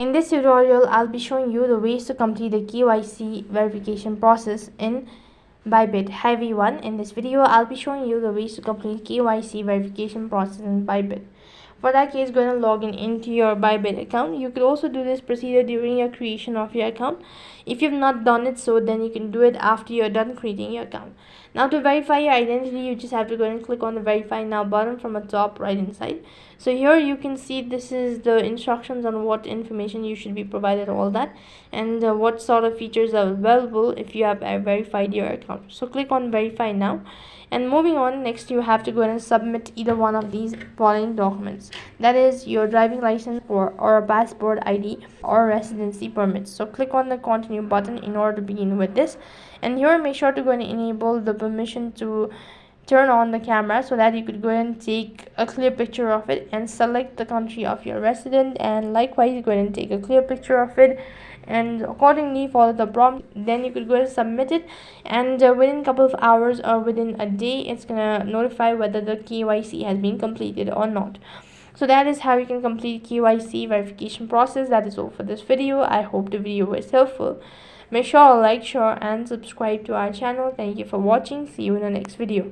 In this tutorial, I'll be showing you the ways to complete the KYC verification process in Bybit. Hi everyone, in this video, I'll be showing you the ways to complete KYC verification process in Bybit. For that case, go and log in into your Bybit account. You could also do this procedure during your creation of your account. If you've not done it so, then you can do it after you're done creating your account. Now to verify your identity, you just have to go and click on the verify now button from the top right hand side. So here you can see this is the instructions on what information you should be provided, all that, and what sort of features are available if you have verified your account. So click on verify now, and moving on, next you have to go and submit either one of these following documents, that is your driving license or a passport ID or residency permit. So click on the continue button in order to begin with this, and here make sure to go and enable the permission to turn on the camera so that you could go and take a clear picture of it, and select the country of your resident, and likewise go and take a clear picture of it and accordingly follow the prompt. Then you could go and submit it, and within a couple of hours or within a day, it's gonna notify whether the KYC has been completed or not. So that is how you can complete KYC verification process. That is all for this video. I hope the video was helpful. Make sure to like, share and subscribe to our channel. Thank you for watching. See you in the next video.